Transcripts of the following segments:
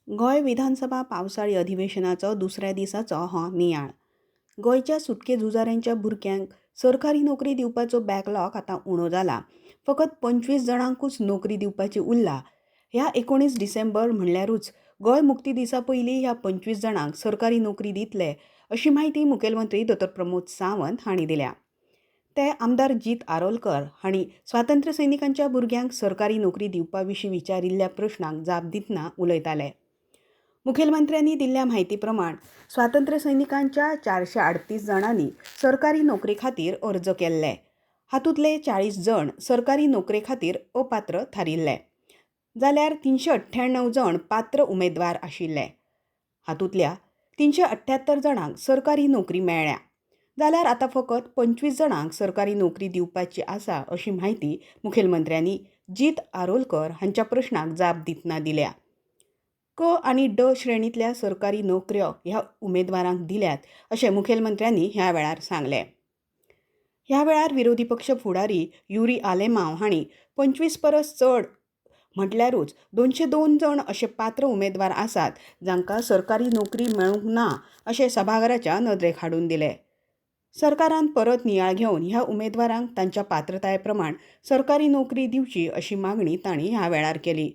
गोंय विधानसभा पावसाळी अधिवेशनाचो दुसऱ्या दिसाचो हो नियाळ. गोंयच्या सुटके झुजाऱ्यांच्या भुरग्यांक सरकारी नोकरी दिवपाचो बॅकलॉग आतां उणो जाला. फकत 25 जाणांकूच नोकरी दिवपाची उरला. ह्या 19 डिसेंबर म्हणल्यारूच गोंय मुक्ती दिसा पयलीं ह्या 25 जाणांक सरकारी नोकरी दितले अशी माहिती मुखेलमंत्री डॉ. प्रमोद सावंत हांणी दिल्या. ते आमदार जीत आरोलकर हांणी स्वातंत्र्य सैनिकांच्या भुरग्यांक सरकारी नोकरी दिवपा विशीं विचारिल्ल्या प्रश्नांक जाप दितना उलयताले. मुखेलमंत्र्यांनी दिल्ल्या म्हायती प्रमाण स्वातंत्र्य सैनिकांच्या 438 जाणांनी सरकारी नोकरे खातीर अर्ज केल्ले. हातूंतले 40 जण सरकारी नोकरे खातीर अपात्र थारिल्ले. जाल्यार 398 जण पात्र उमेदवार आशिल्ले. हातूंतल्या 378 जाणांक सरकारी नोकरी मेळ्ळ्या. जाल्यार आतां फकत 25 जाणांक सरकारी नोकरी दिवपाची आसा अशी माहिती मुखेलमंत्र्यांनी जीत आरोलकर हांच्या प्रश्नाक जाप दितना दिल्या. क आणि ड श्रेणींतल्या सरकारी नोकऱ्यो ह्या उमेदवारांक दिल्यात अशें मुखेलमंत्र्यांनी ह्या वेळार सांगलें. ह्या वेळार विरोधी पक्ष फुडारी युरी आलेमांव हांणी 25 परस चड म्हटल्यारूच 202 जण अशे पात्र उमेदवार आसात जांकां सरकारी नोकरी मेळूंक ना अशें सभाघराच्या नदरेक हाडून दिलें. सरकारान परत नियाळ घेवन ह्या उमेदवारांक तांच्या पात्रताये प्रमाण सरकारी नोकरी दिवची अशी मागणी तांणी ह्या वेळार केली.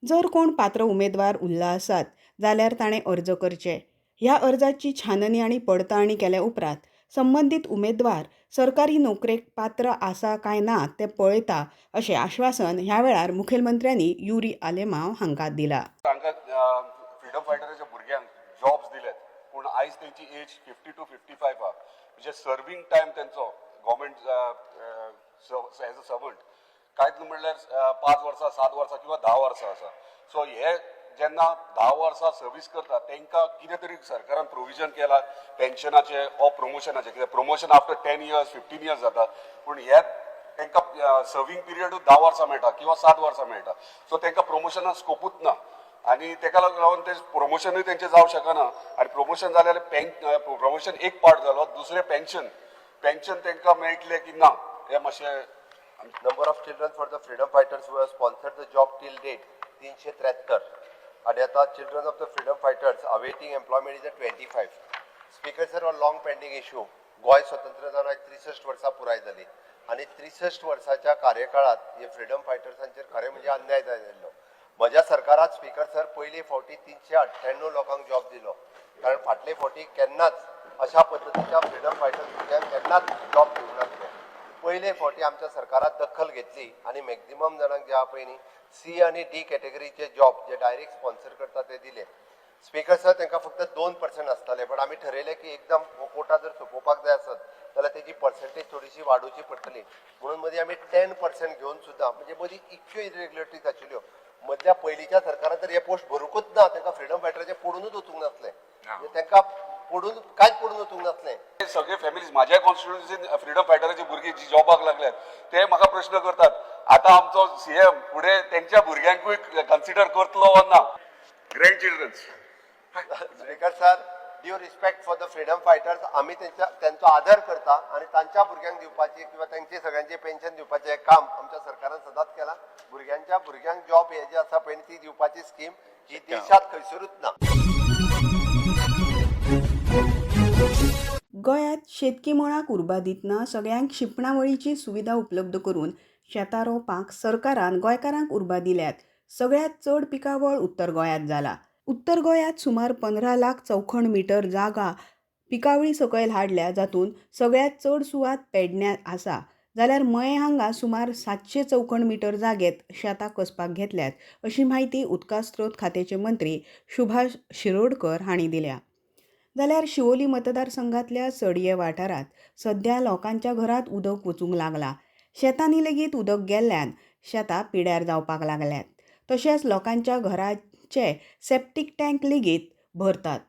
जर कोण पात्र उमेदवार उरला आसात जाल्यार ताणें अर्ज करचे. ह्या अर्जाची छाननी आनी पडताळणी केल्या उपरांत संबंदीत उमेदवार सरकारी नोकरेक पात्र आसा काय ना तें पळयता अशें आश्वासन ह्या वेळार मुखेलमंत्र्यांनी युरी आलेमांव हांकां दिलां. तांकां फ्रीडम फायटराच्या भुरग्यांक जॉब्स दिलेत पूण आयज तेंची एज 50 to 55 आहा. म्हणजे सर्विंग टायम तेंचो गव्हर्मेंट एज अ सर्वंट कांयच म्हणल्यार 5 वर्सां 7 वर्सां किंवा 10 वर्सां आसा. सो हे जेन्ना 10 वर्सां सर्वीस करता तेंकां कितें तरी सरकारान प्रोविजन केला पेन्शनाचे ऑर प्रमोशनाचे. कित्याक प्रमोशन आफ्टर 10 years 15 years जाता पूण हे तेंकां सर्विंग पिरियडूच 10 वर्सां मेळटा किंवा 7 वर्सां मेळटा. सो तेंकां प्रमोशनाक स्कोपूच ना आनी तेका लागून ते प्रमोशनूय तेंचें जावं शकना. आनी प्रमोशन जाल्यार प्रमोशन एक पार्ट जालो, दुसरें पेन्शन तेंकां मेळटलें की ना हें मातशें. Number of children for the freedom fighters who have sponsored the job till date 373 and आता children of the freedom fighters awaiting employment is 25. Speaker sir, on long pending issue गोय स्वतंत्र जावन 63 वर्सां पुराय जाली आनी 63 वर्साच्या कार्यकाळात हे फ्रीडम फायटर्सांचेर खरें म्हणजे अन्याय जाल्लो. म्हज्या सरकारात स्पीकर सर पयली फावटी 398 लोकांक जॉब दिलो, कारण फाटले फावटी केन्नाच अशा पद्दतीच्या फ्रीडम फायटर्स भुरग्यांक केन्नाच जॉब दिवंक नासले. पयले फावटी आमच्या सरकारात दखल घेतली आणि मॅक्झिमम जाणांक जे आहा पळय न्ही सी आणि डी कॅटेगरीचे जॉब जे डायरेक्ट स्पॉन्सर करता ते दिले. स्पीकर सर तांकां फक्त 2% आसताले, पण आमी ठरयलें की एकदम कोटा जर सोंपोवपाक जाय आसत जाल्यार तेजी पर्सेंटेज थोडीशी वाडोवची पडटली. म्हणून मदीं आमी 10% घेवन सुद्दां म्हणजे मदीं इतक्यो इरेग्युलरिटीज आशिल्ल्यो. मदल्या पयलींच्या सरकारान तर हे पोस्ट भरूंकूच ना, तांकां फ्रीडम फायटराचे पडूनच वचूंक नासलें. तांकां पडून कांयच पडून वचूंक नासलें. सगळे फॅमिलीज म्हाज्या कॉन्स्टिट्युएन्सीन फ्रीडम फायटराची भुरगीं जी जॉबाक लागल्यात ते म्हाका प्रश्न करतात आतां आमचो सीएम फुडें तेंच्या भुरग्यांकूय कन्सिडर करतलो वा ना. Grandchildren's speaker sir, due respect for the freedom fighters, आम्ही त्यांचा आदर करता आणि तांच्या भुरग्यांक दिवपाची किंवा त्यांची सगळ्यांची पेन्शन दिवपाचें काम आमच्या सरकारान सदांच केला. भुरग्यांक जॉब हे जे आसा पळय ती दिवपाची स्कीम ही देशात खंयसरूच ना. गोंयांत शेतकी मळाक उर्बा दितना सगळ्यांक शिंपणावळीची सुविधा उपलब्ध करून शेतां रोवपाक सरकारान गोंयकारांक उर्बा दिल्यात. सगळ्यांत चड पिकावळ उत्तर गोंयांत जाला. उत्तर गोंयांत सुमार 15 लाख चौखण मिटर जागा पिकावळी सकयल हाडल्या, जातूंत सगळ्यांत चड सुवात पेडण्यात आसा. जाल्यार मयें हांगा सुमार 700 चौखण मिटर जागेत शेतां कसपाक घेतल्यात अशी माहिती उदका स्रोत खात्याचे मंत्री सुभाष शिरोडकर हांणी दिल्या. जाल्यार शिवोली मतदारसंघातल्या सडये वाठारांत सध्या लोकांच्या घरांत उदक वचूंक लागलां. शेतांनी लेगीत उदक गेल्ल्यान शेतां पिड्यार जावपाक लागल्यात. तशेंच लोकांच्या घरांचे सेप्टीक टँक लेगीत भरतात.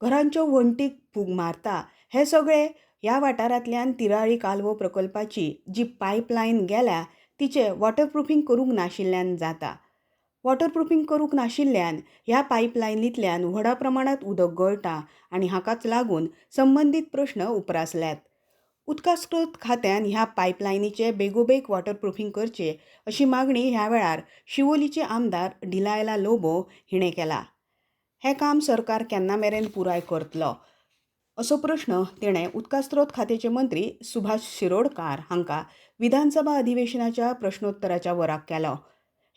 घरांच्यो वणटीक फूग मारता. हे सगळे ह्या वाठारांतल्यान तिराळी कालवो प्रकल्पाची जी पायपलायन गेल्या तिचे वॉटरप्रुफींग करूंक नाशिल्ल्यान जाता. वॉटरप्रुफींग करूंक नाशिल्ल्यान ह्या पायपलायनींतल्यान व्हडा प्रमाणांत उदक गळटा आनी हाकाच लागून संबंदीत प्रश्न उप्रासल्यात. उदका स्रोत खात्यान ह्या पायपलायनीचे बेगोबेग वॉटरप्रुफींग करचे अशी मागणी ह्या वेळार शिवोलीचे आमदार डिलायला लोबो हिणें केला. हें काम सरकार केन्ना मेरेन पुराय करतलो असो प्रश्न तिणें उदकास्त्रोत खात्याचे मंत्री सुभाष शिरोडकार हांकां विधानसभा अधिवेशनाच्या प्रश्नोत्तराच्या वराक केलो.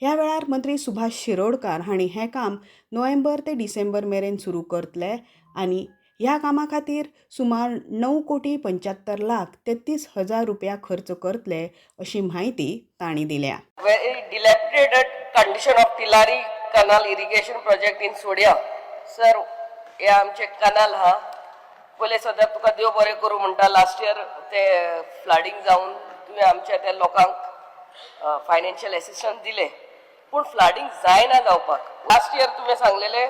ह्या वेळार मंत्री सुभाष शिरोडकार हांणी हें काम नोव्हेंबर ते डिसेंबर मेरेन सुरू करतले आनी ह्या कामा खातीर सुमार 9,75,33,000 रुपया खर्च करतले अशी माहिती तांणी दिल्या. Very dilapidated condition of Tilari Canal irrigation project in Sodia. Sir, हे आमचे कनाल हा पयले सद्या तुका देव बरें करूं म्हणटा. लास्ट इयर ते फ्लडिंग जावन तुवें आमच्या त्या लोकांक फायनान्शियल एसिस्टन्स दिले, पूण फ्लडिंग जायना जावपाक. लास्ट इयर तुवें सांगलेले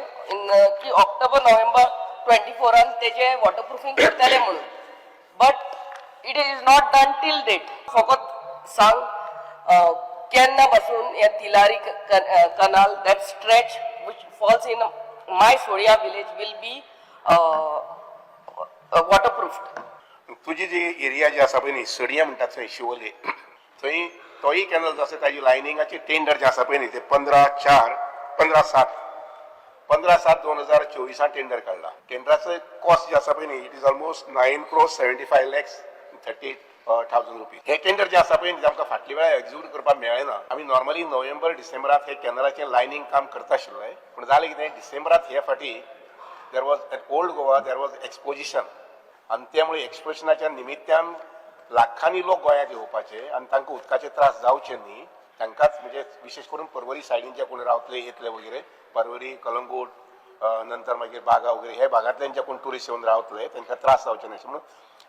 की ऑक्टोबर नोव्हेंबर 24 तेजे वॉटरप्रुफिंग करतले म्हणून, but it is not done till date. फकत सांग केन्ना पासून हे Tillari canal that stretch which falls in my सोडिया विलेज विल बी वॉटरप्रूफ्ड. तुजी जी एरिया जी आसा पळय न्ही, सडया म्हणटात थंय शिवोले, थंय तोय कॅनल जो आसा ताजी लायनिंगाचे टेंडर जे आसा पळय न्ही ते 15/7/2024 टेंडर काडला. टेंडराचो कॉस्ट जे आसा पळय न्ही, इट इज ऑलमोस्ट 9,75,30,000 रुपीज. हे टेंडर जे आसा पळय न्ही आमकां फाटल्या वेळार एक्झिक्यूट करपाक मेळ्ळेना. आमी नॉर्मली नोव्हेंबर डिसेंबरात हे कॅनलाचें लायनिंग काम करता आशिल्लें, पूण जालें कितें, डिसेंबरात हे फाटी there was at old Goa there was exposition, आनी त्यामुळे एक्सपोजिशनाच्या निमित्यान लाखांनी लोक गोंयांत येवपाचे आनी तांकां उदकाचे त्रास जावचे न्ही. तांकांच म्हणजे विशेष करून पर्वरी सायडीन जे कोण रावतले येतले वगैरे, पर्वरी, कलंगूट, नंतर मागीर बागा वगैरे हे भागांतल्यान जे कोण ट्युरिस्ट येवन रावतले तांकां त्रास जावचे न्ही म्हणून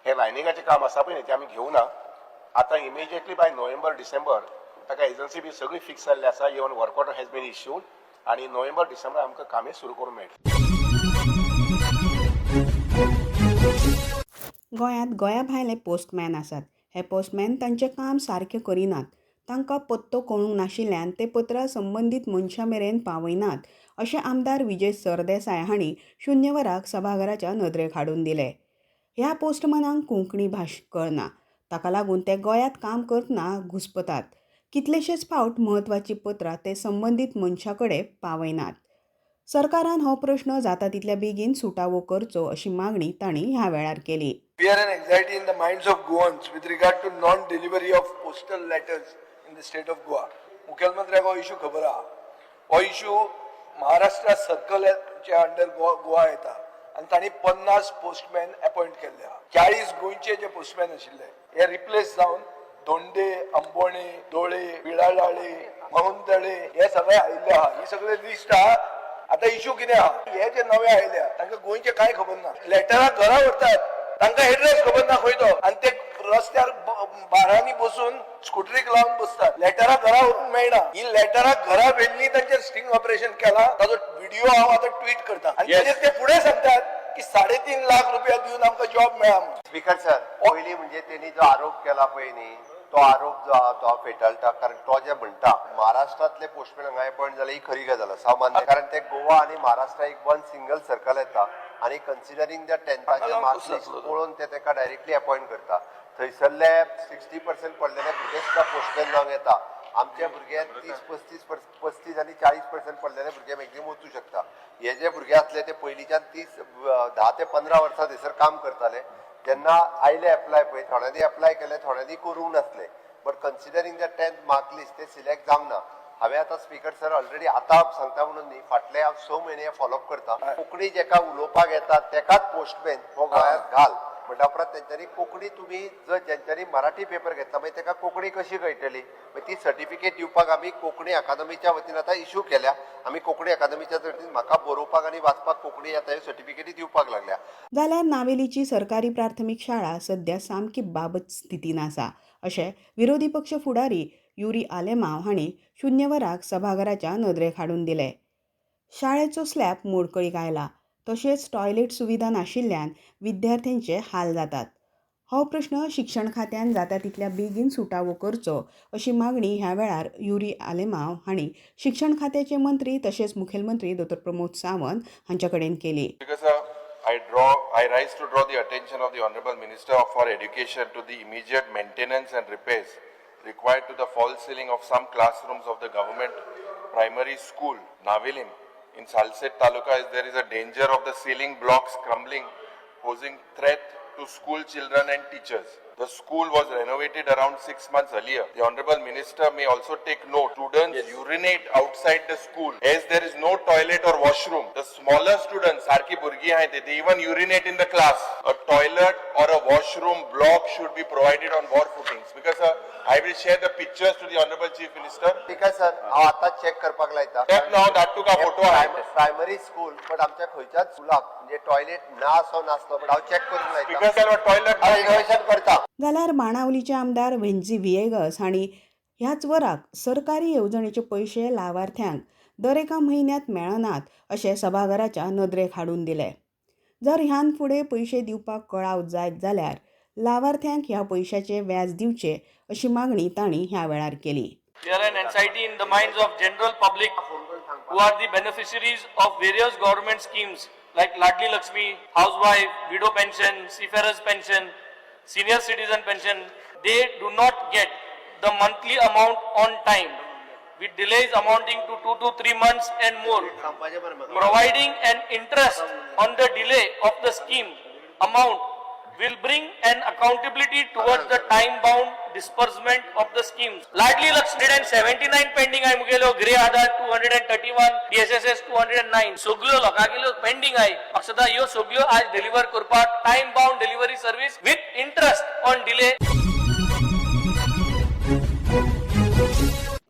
हे लायनिंगाचें काम आसा पळय न्ही ते आमी घेवना. आतां इमिजिएटली बाय नोव्हेंबर डिसेंबर ताका एजन्सी बी सगळी फिक्स जाल्ली आसा. Even work order has been issued आनी नोव्हेंबर डिसेंबर आमकां कामें सुरू करूंक मेळटलें. गोंयांत गोंया भायले पोस्टमॅन आसात. हे पोस्टमॅन तांचें काम सारकें करिनात. तांकां पत्तो कळूंक नाशिल्ल्यान ते पत्रां संबंदीत मनशां मेरेन पावयनात अशें आमदार विजय सरदेसाय हांणी 0 वराक सभाघराच्या नदरेक हाडून दिलें. ह्या पोस्टमॅनांक कोंकणी भास कळना, ताका लागून ते गोंयांत काम करतना घुस्पतात. कितलेशेच फावट म्हत्वाचीं पत्रां ते संबंदीत मनशां कडेन पावयनात. सरकारान हो प्रश्न जाता तितल्या बेगीन सुटावो करचो अशी मागणी तांणी ह्या वेळार केली. Fear and anxiety in the minds of Goans with regard to non-delivery of postal letters in the state of Goa. मुखेलमंत्र्याक हो इशू खबर आहा. हो इशू महाराष्ट्र सर्कलच्या अंडर गोवा येता आनी तांणी 50 पोस्टमॅन अपॉइंट केल्ले आहा. 40 गोंयचे जे पोस्टमॅन आशिल्ले हे रिप्लेस जावन धोंडे, अंबोणे, दोळे, विळालाळे, महुंदळे हे सगळे आयिल्ले आहा. ही सगळे लिस्ट आहा. आता इशू कितें आहा, हे जे नवे आयल्या तांकां गोंयचे कांय खबर ना. लेटरां घरा व्हरतात, तांकां एड्रेस खबर ना खंय तो, आनी ते रस्त्यार बारांनी बसून स्कुटरीक लावन बसतात. लेटरां घरा व्हरूंक मेळना. ही लेटरां घरा व्हेल्ली तांचेर स्टिंग ऑपरेशन केला, ताजो व्हिडिओ हांव आतां ट्वीट करता आनी ताचेर ते फुडें सांगतात की 3.5 लाख रुपया दिवन आमकां जॉब मेळ्ळा म्हणून. स्पीकर सर, पयलीं म्हणजे त्यांनी जो आरोप केला पळय न्ही, तो आरोप जो आहा तो फेटाळटा. कारण तो जे म्हणटा महाराष्ट्रातले पोस्टमॅन हांगा अपॉइंट जाले ही खरी गजाल आसा, मान्य. कारण ते गोवा आनी महाराष्ट्रा एक वन सिंगल सर्कल येता आनी कन्सिडरींग द 10th मार्क्स लिस्ट पळोवन ते ताका डायरेक्टली अपॉइंट करता. थंयसरले 60% पडलेले भुरगे सुद्दां पोस्टमॅन जावंक येता. आमचे भुरगे 30-35 आनी 40% पडलेले भुरगे मॅक्झिमम वचूं शकता. हे जे भुरगे आसले ते पयलींच्यान 10 ते 15 वर्सां थंयसर काम करताले. जेन्ना आयले एप्लाय पळय, थोड्यांनी एप्लाय केले, थोड्यांनी करूंक नासले. But considering the 10th mark list ते सिलेक्ट जावंक ना. हांवें आतां स्पीकर सर ऑलरेडी आतां सांगता म्हणून न्ही, फाटले हांव 6 म्हयने फॉलोअप करता. कोंकणी जेका उलोवपाक येता तेकाच पोस्टमॅन हो गोंयांत घाल म्हणटा उपरांत तेंच्यांनी कोंकणी तुमी जर जेंच्यांनी मराठी पेपर घेतला मागीर ताका कोंकणी कशी कळटली. ती सर्टिफिकेट दिवपाक आमी कोंकणी अकादमीच्या वतीन आतां इश्यू केल्या. आमी कोंकणी अकादमीच्या वतीन म्हाका बरोवपाक आनी वाचपाक कोंकणी येता ह्यो सर्टिफिकेटी दिवपाक लागल्या. जाल्यार नावेलीची सरकारी प्राथमीक शाळा सध्या सामकी बाबत स्थितीन आसा अशें विरोधी पक्ष फुडारी युरी आलेमांव हांणी 0 वराक सभाघराच्या नदरेक हाडून दिलें. शाळेचो स्लॅब मोडकळीक आयला, तशेंच टॉयलेट सुविधा नाशिल्ल्यान विद्यार्थ्यांचे हाल जातात. हो प्रश्न शिक्षण खात्यान जाता तितल्या बेगीन सुटावो करचो अशी मागणी ह्या वेळार युरी आलेमांव हांणी शिक्षण खात्याचे मंत्री तशेंच मुखेलमंत्री डॉ. प्रमोद सावंत हांचे कडेन केली. I rise to draw the attention of the Honorable Minister for Education to the immediate maintenance and repairs required to the false ceiling of some classrooms of the government primary school, Navilim, in Salset Taluka there is a danger of the ceiling blocks crumbling, posing threat to school children and teachers. The school was renovated around 6 months earlier. The Honorable Minister may also take note. Students urinate outside the school as there is no toilet or washroom. The smaller students, Sarki Burgi hai, they even urinate in the class. A toilet or a washroom block should be provided on war footings. Because I will share the pictures to the Honorable Chief Minister. ठीक आहे sir हांव आतां check करपाक लायता Check now, that took a photo. Primary school but आमच्या खंयच्याच स्कुलाक म्हणजे टॉयलेट ना असो नासलो बट हांव चेक करून लायता Because there were toilet. हांव इनोव्हेशन करता जाल्यार माणावलीचे आमदार व्हेंजी विएगस हांणी ह्याच वराक सरकारी येवजणेचे पयशे लावार्थ्यांक दर एका म्हयन्यात मेळनात अशें सभाघराच्या नदरेक हाडून दिले. जर ह्यान फुडें पयशे दिवपाक कळाव जायत जाल्यार लावार्थ्यांक ह्या पयशांचे व्याज दिवचे अशी मागणी तांणी ह्या वेळार केली. Fear and anxiety in the minds of general public who are the beneficiaries of various government schemes like Ladli Lakshmi, housewife, widow pension, seafarers pension, senior citizen pension. They do not get the monthly amount on time, with delays amounting to 2 to 3 months and more. Providing an interest on the delay of the scheme amount will bring an accountability towards the time-bound disbursement of the schemes. Ladli Lakshmi 179 pending आहे मुगेलो Grey Aadhar 231, DSSS 209. सगळ्यो लोकांगेलो pending आहे. म्हाका ह्यो सगळ्यो आज deliver करपाक time-bound delivery service with interest on delay.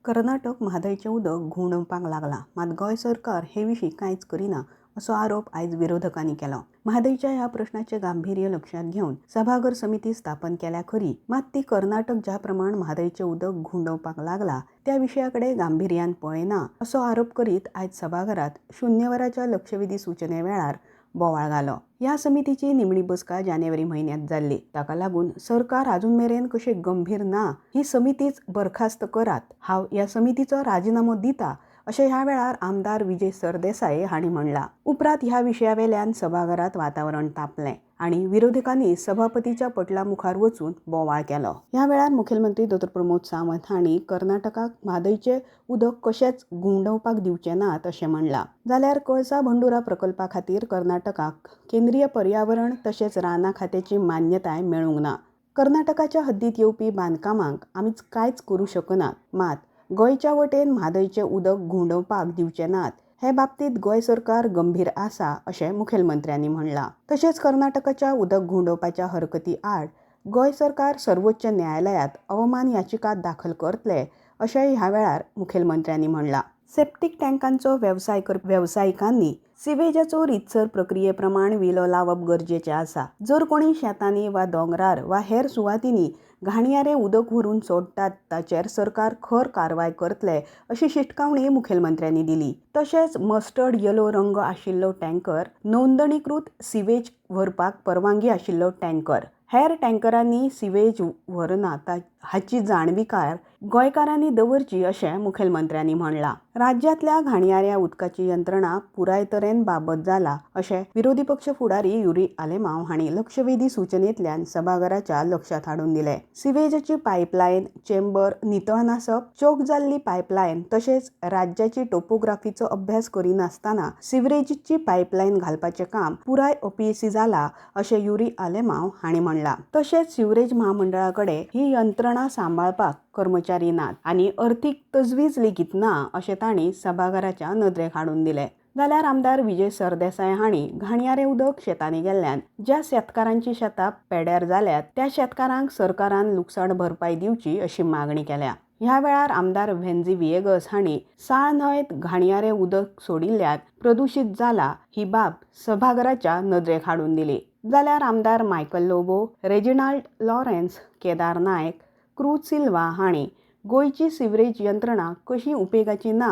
Karnataka म्हादयचें उदक घुंवडावपाक लागला, मात गोंय सरकार हे विशीं कांयच करिना असो आरोप आयज विरोधकांनी केलो. म्हादयच्या ह्या प्रश्नाचें गांभीर्य लक्षात घेवन सभाघर समिती स्थापन केल्या खरी, मात ती कर्नाटक ज्या प्रमाण म्हादयचें उदक घुंवडावपाक लागला त्या विशयाकडे गांभीर्यान पळयना असो आरोप करीत आयज सभाघरात शून्य वराच्या लक्षवेधी सूचने वेळार बोवाळ घालो. ह्या समितीची निमणी बसका जानेवारी म्हयन्यांत जाल्ली. ताका लागून सरकार अजून मेरेन कशें गंभीर ना ही समितीच बरखास्त करात, हांव ह्या समितीचो राजिनामो दिता अशें ह्या वेळार आमदार विजय सरदेसाय हांणी म्हणला. उपरांत ह्या विशयावेल्यान सभाघरात वातावरण तापलें आनी विरोधकांनी सभापतीच्या पटला मुखार वचून बोवाळ केलो. ह्या वेळार मुखेलमंत्री डॉ. प्रमोद सावंत हांणी कर्नाटकाक म्हादयचें उदक कशेंच घुंवडावपाक दिवचें नात अशें म्हणलां. जाल्यार कळसा बंडुरा प्रकल्पा खातीर कर्नाटकाक केंद्रीय पर्यावरण तशेंच रानां खात्याची मान्यताय मेळूंक ना. कर्नाटकाच्या हद्दीत येवपी बांदकामांक आमीच कांयच करूं शकनात, मात गोंयच्या वटेन म्हादयचें उदक घुंवडावपाक दिवचें नात हे बाबतींत गोंय सरकार गंभीर आसा अशें मुखेलमंत्र्यांनी म्हणलां. तशेंच कर्नाटकाच्या उदक घुंवडावपाच्या हरकती आड गोंय सरकार सर्वोच्च न्यायालयात अवमान याचिका दाखल करतले अशेंय ह्या वेळार मुखेलमंत्र्यांनी म्हणलां. सेप्टीक टँकांचो वेवसाय वेवसायिकांनी सिवेजाचो रितसर प्रक्रिये प्रमाण विलो लावप गरजेचें आसा. जर कोणी शेतांनी वा दोंगरार वा हेर सुवातींनी घाणयारें उदक व्हरून सोडटात ताचेर सरकार खर कारवाय करतले अशी शिटकावणी मुखेलमंत्र्यांनी दिली. तशेंच मस्टर्ड येलो रंग आशिल्लो टँकर, नोंदणीकृत सिवेज व्हरपाक परवानगी आशिल्लो टँकर, हेर टँकरांनी सिवेज व्हरनात हाची जाणविकाय गोंयकारांनी दवरची अशें मुखेलमंत्र्यांनी म्हणलां. राज्यांतल्या घाणयाऱ्या उदकाची यंत्रणा पुराय तरेन बाबत जाला अशें विरोधी पक्ष फुडारी युरी आलेमांव हांणी लक्षवेधी सूचनेंतल्यान सभाघराच्या लक्षात हाडून दिलें. सिवेजाची पायपलायन, चेंबर नितळ नासप, चोक जाल्ली पायपलायन तशेंच राज्याची टोपोग्राफीचो अभ्यास करिनासतना सिवरेजीची पायपलायन घालपाचें काम पुराय अपेसी जाला अशें युरी आलेमांव हांणी म्हणलां. तशेंच सिवरेज महामंडळा कडेन ही यंत्रणा सांबाळपाक कर्मचारी नात आनी अर्थीक तजवीज लेगीत ना अशें तांणी सभाघराच्या नदरेक हाडून दिलें. जाल्यार आमदार विजय सरदेसाय हांणी घाणयारें उदक शेतांनी गेल्ल्यान ज्या शेतकारांची शेतां पेड्यार जाल्यात त्या शेतकारांक सरकारान लुकसाण भरपाय दिवची अशी मागणी केल्या. ह्या वेळार आमदार व्हेंजी विएगस हांणी साळ न्हंयेत घाणयारें उदक सोडिल्ल्यान प्रदुशीत जाला ही बाब सभाघराच्या नदरेक हाडून दिली. जाल्यार आमदार मायकल लोबो, रेजिनाल्ड लॉरेन्स, केदार नायक, क्रूज सिल्वा हांणी गोंयची सिवरेज यंत्रणा कशी उपेगाची ना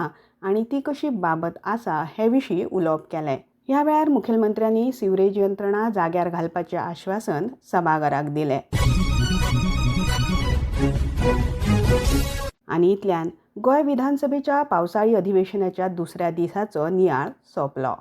आनी ती कशी बाबत आसा हे विशीं उलोवप केलें. ह्या वेळार मुखेलमंत्र्यांनी सिवरेज यंत्रणा जाग्यार घालपाचें आश्वासन सभाघराक दिलें. आनी इतल्यान गोंय विधानसभेच्या पावसाळी अधिवेशनाच्या दुसऱ्या दिसाचो नियाळ सोंपलो.